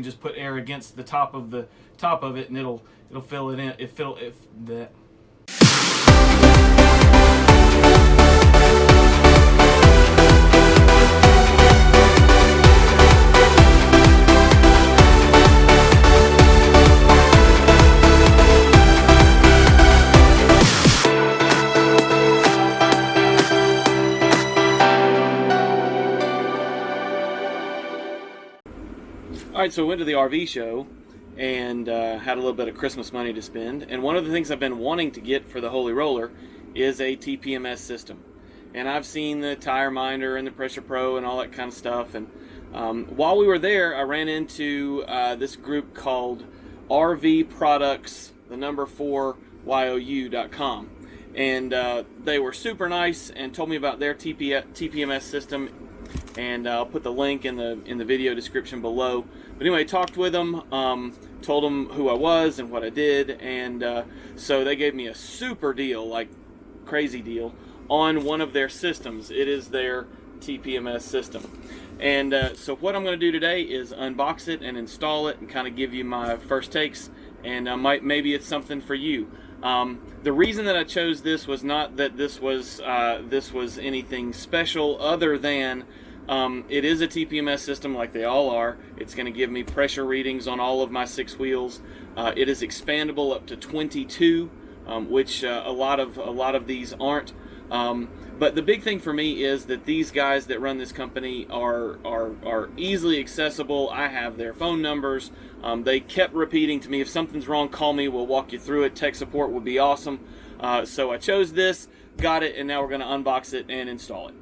just put air against the top of it, and it'll fill it in. If that. Alright, so I went to the RV show and had a little bit of Christmas money to spend. And one of the things I've been wanting to get for the Holy Roller is a TPMS system. And I've seen the Tire Minder and the Pressure Pro and all that kind of stuff. And while we were there, I ran into this group called RV Products, the number 4YOU.com. And they were super nice and told me about their TPMS system. And I'll put the link in the video description below. But anyway, talked with them, told them who I was and what I did, and so they gave me a super deal, like crazy deal, on one of their systems. It is their TPMS system. And so what I'm going to do today is unbox it and install it and kind of give you my first takes, and maybe it's something for you. The reason that I chose this was not that this was anything special, other than it is a TPMS system like they all are. It's going to give me pressure readings on all of my 6 wheels. It is expandable up to 22, which a lot of these aren't. But the big thing for me is that these guys that run this company are easily accessible. I have their phone numbers. They kept repeating to me, if something's wrong, call me, we'll walk you through it. Tech support would be awesome. So I chose this, got it, and now we're going to unbox it and install it.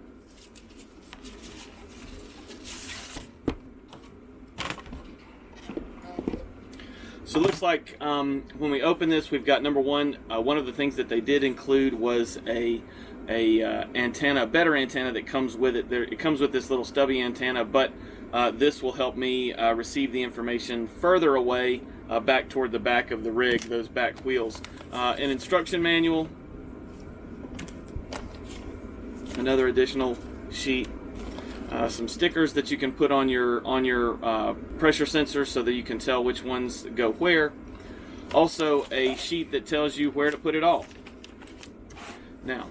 So it looks like when we open this, we've got number one. One of the things that they did include was a antenna, a better antenna that comes with it. It comes with this little stubby antenna, but this will help me receive the information further away, back toward the back of the rig, those back wheels. An instruction manual, another additional sheet. Some stickers that you can put on your pressure sensors so that you can tell which ones go where. Also, a sheet that tells you where to put it all. Now,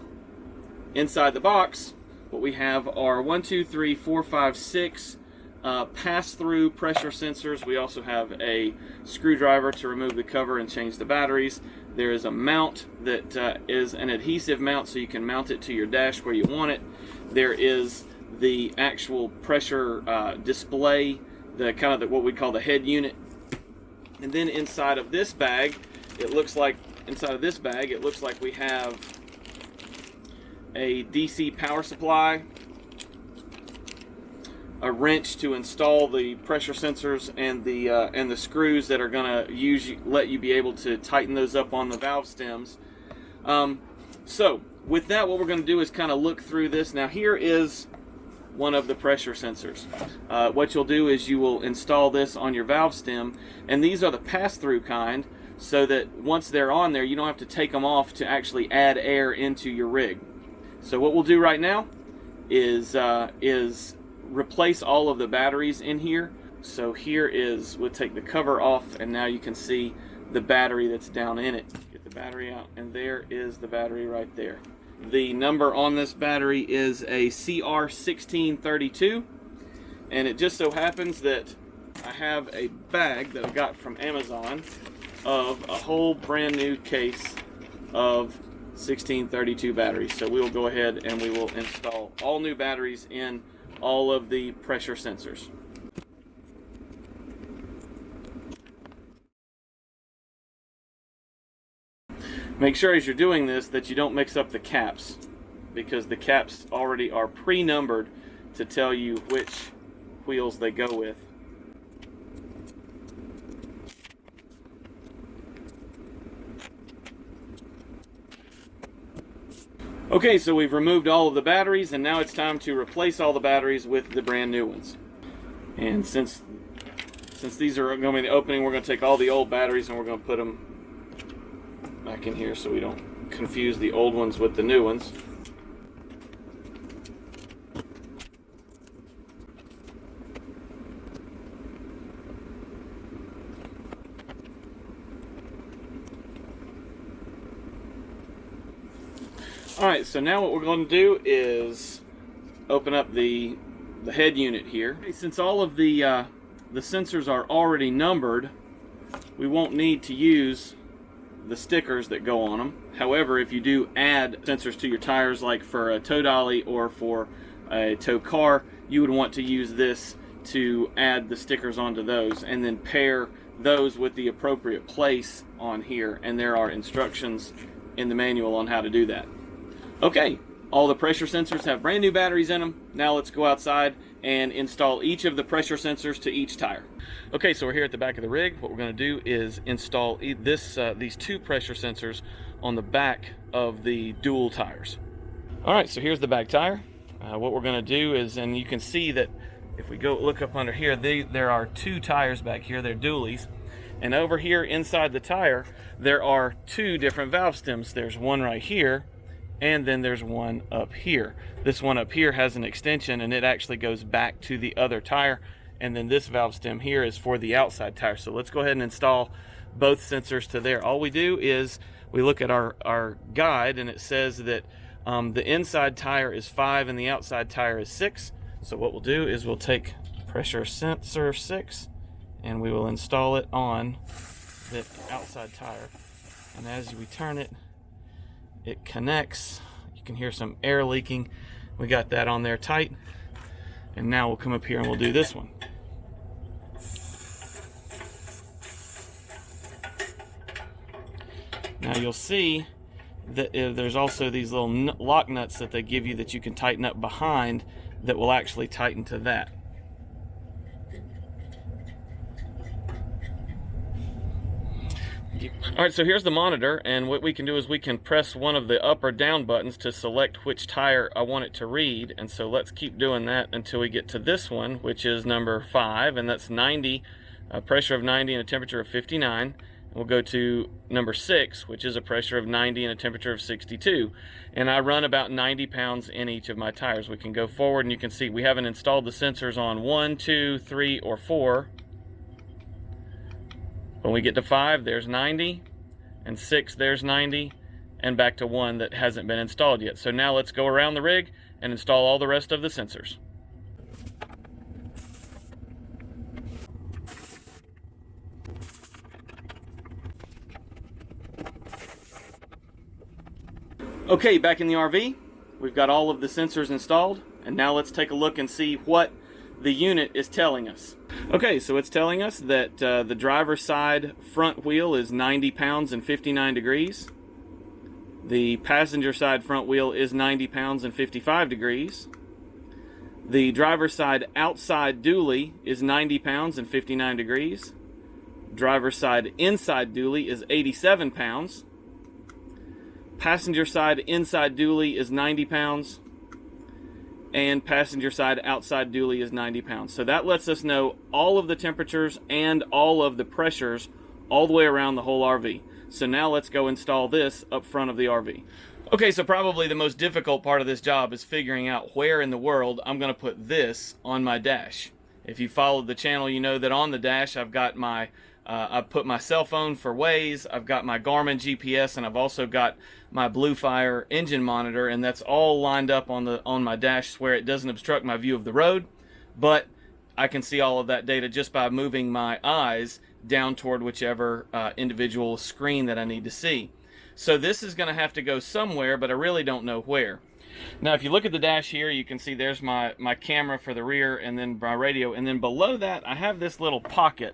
inside the box, what we have are 1, 2, 3, 4, 5, 6 pass-through pressure sensors. We also have a screwdriver to remove the cover and change the batteries. There is a mount that is an adhesive mount, so you can mount it to your dash where you want it. There is the actual pressure display, the kind of what we call the head unit. And then inside of this bag, it looks like we have a DC power supply, a wrench to install the pressure sensors, and the screws that are going to let you be able to tighten those up on the valve stems. So with that, what we're going to do is kind of look through this. Now here is one of the pressure sensors. What you'll do is you will install this on your valve stem, and these are the pass-through kind, so that once they're on there, you don't have to take them off to actually add air into your rig. So what we'll do right now is replace all of the batteries in here. So here is, we'll take the cover off, and now you can see the battery that's down in it. Get the battery out, and there is the battery right there. The number on this battery is a CR1632, and it just so happens that I have a bag that I got from Amazon of a whole brand new case of 1632 batteries. So we will go ahead and we will install all new batteries in all of the pressure sensors. Make sure as you're doing this that you don't mix up the caps, because the caps already are pre-numbered to tell you which wheels they go with. Okay, so we've removed all of the batteries, and now it's time to replace all the batteries with the brand new ones. And since these are going to be the opening, we're going to take all the old batteries and we're going to put them back in here so we don't confuse the old ones with the new ones. All right, so now what we're going to do is open up the head unit here. Since all of the sensors are already numbered, we won't need to use the stickers that go on them. However, if you do add sensors to your tires, like for a tow dolly or for a tow car, you would want to use this to add the stickers onto those and then pair those with the appropriate place on here, and there are instructions in the manual on how to do that. Okay, all the pressure sensors have brand new batteries in them. Now let's go outside and install each of the pressure sensors to each tire. Okay, so we're here at the back of the rig. What we're going to do is install these two pressure sensors on the back of the dual tires. All right, so here's the back tire. What we're going to do is, and you can see that if we go look up under here, there are two tires back here. They're dualies. And over here inside the tire, there are two different valve stems. There's one right here, and then there's one up here. This one up here has an extension, and it actually goes back to the other tire. And then this valve stem here is for the outside tire. So let's go ahead and install both sensors to there. All we do is we look at our guide, and it says that the inside tire is 5 and the outside tire is 6. So what we'll do is we'll take pressure sensor 6 and we will install it on the outside tire. And as we turn it, it connects. You can hear some air leaking. We got that on there tight. And now we'll come up here and we'll do this one. Now you'll see that there's also these little lock nuts that they give you that you can tighten up behind that will actually tighten to that. Alright, so here's the monitor, and what we can do is we can press one of the up or down buttons to select which tire I want it to read. And so let's keep doing that until we get to this one, which is number 5, and that's 90, a pressure of 90 and a temperature of 59. We'll go to number 6, which is a pressure of 90 and a temperature of 62. And I run about 90 pounds in each of my tires. We can go forward and you can see we haven't installed the sensors on 1, 2, 3, or 4. When we get to 5, there's 90, and 6, there's 90, and back to 1 that hasn't been installed yet. So now let's go around the rig and install all the rest of the sensors. Okay, back in the RV, we've got all of the sensors installed, and now let's take a look and see what the unit is telling us. Okay, so it's telling us that the driver's side front wheel is 90 pounds and 59 degrees. The passenger side front wheel is 90 pounds and 55 degrees. The driver's side outside dually is 90 pounds and 59 degrees. Driver's side inside dually is 87 pounds. Passenger side inside dually is 90 pounds. And passenger side outside dually is 90 pounds. So that lets us know all of the temperatures and all of the pressures all the way around the whole RV. So now let's go install this up front of the RV. Okay, so probably the most difficult part of this job is figuring out where in the world I'm going to put this on my dash. If you followed the channel, you know that on the dash I've got my I've put my cell phone for Waze, I've got my Garmin GPS, and I've also got my Blue Fire engine monitor, and that's all lined up on my dash where it doesn't obstruct my view of the road, but I can see all of that data just by moving my eyes down toward whichever individual screen that I need to see. So this is going to have to go somewhere, but I really don't know where. Now if you look at the dash here, you can see there's my camera for the rear and then my radio, and then below that I have this little pocket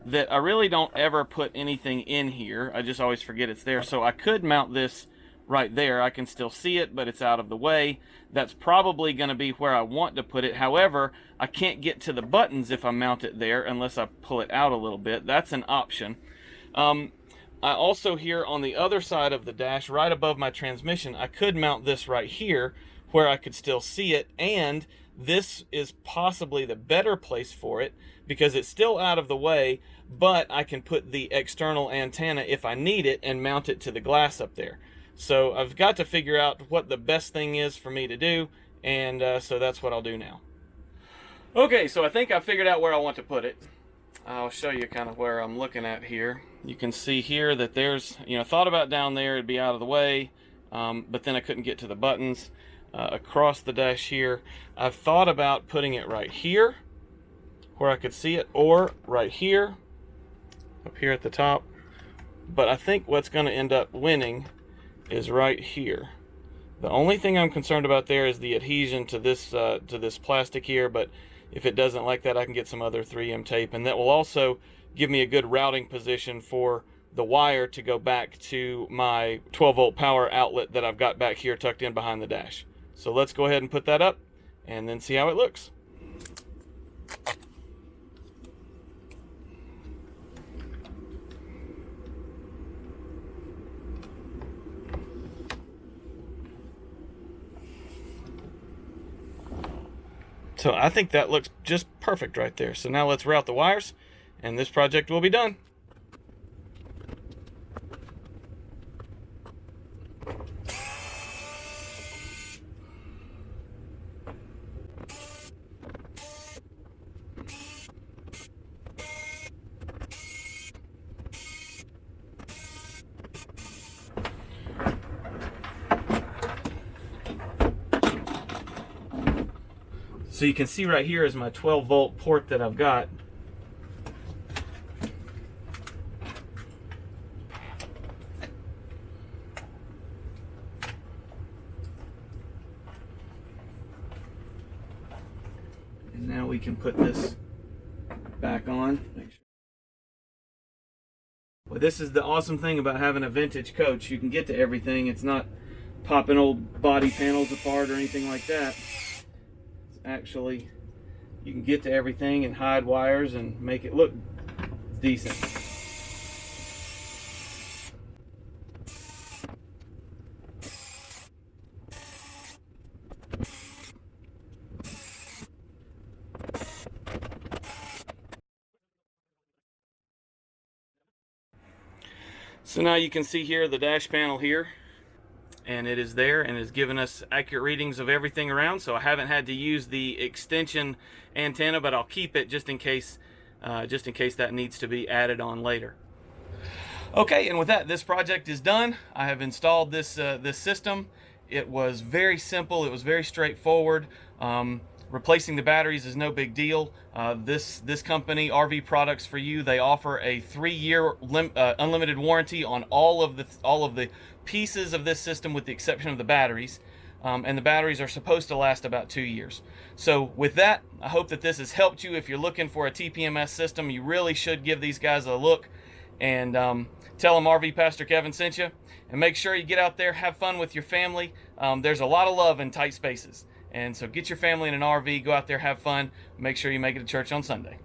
that I really don't ever put anything in here. I just always forget it's there. So I could mount this right there. I can still see it, but it's out of the way. That's probably going to be where I want to put it. However, I can't get to the buttons if I mount it there unless I pull it out a little bit. That's an option. I also here on the other side of the dash, right above my transmission, I could mount this right here where I could still see it, and this is possibly the better place for it because it's still out of the way, but I can put the external antenna if I need it and mount it to the glass up there. So I've got to figure out what the best thing is for me to do, and so that's what I'll do now. Okay, so I think I figured out where I want to put it. I'll show you kind of where I'm looking at here. You can see here that there's, thought about down there, it'd be out of the way. but then I couldn't get to the buttons across the dash here. I've thought about putting it right here where I could see it, or right here, up here at the top. But I think what's going to end up winning is right here. The only thing I'm concerned about there is the adhesion to this plastic here, but if it doesn't like that, I can get some other 3M tape, and that will also give me a good routing position for the wire to go back to my 12-volt power outlet that I've got back here tucked in behind the dash. So let's go ahead and put that up and then see how it looks. So I think that looks just perfect right there. So now let's route the wires and this project will be done. So you can see right here is my 12-volt port that I've got. And now we can put this back on. Well, this is the awesome thing about having a vintage coach. You can get to everything. It's not popping old body panels apart or anything like that. Actually, you can get to everything and hide wires and make it look decent. So now you can see here the dash panel here, and it is there and is giving us accurate readings of everything around. So I haven't had to use the extension antenna, but I'll keep it just in case that needs to be added on later. Okay, and with that, this project is done. I have installed this system. It was very simple. It was very straightforward. Replacing the batteries is no big deal. This company, RV Products For You, they offer a 3-year unlimited warranty on all of the pieces of this system, with the exception of the batteries. And the batteries are supposed to last about 2 years. So with that, I hope that this has helped you. If you're looking for a TPMS system, you really should give these guys a look, and tell them RV Pastor Kevin sent you. And make sure you get out there, have fun with your family. There's a lot of love in tight spaces. And so get your family in an RV, go out there, have fun, make sure you make it to church on Sunday.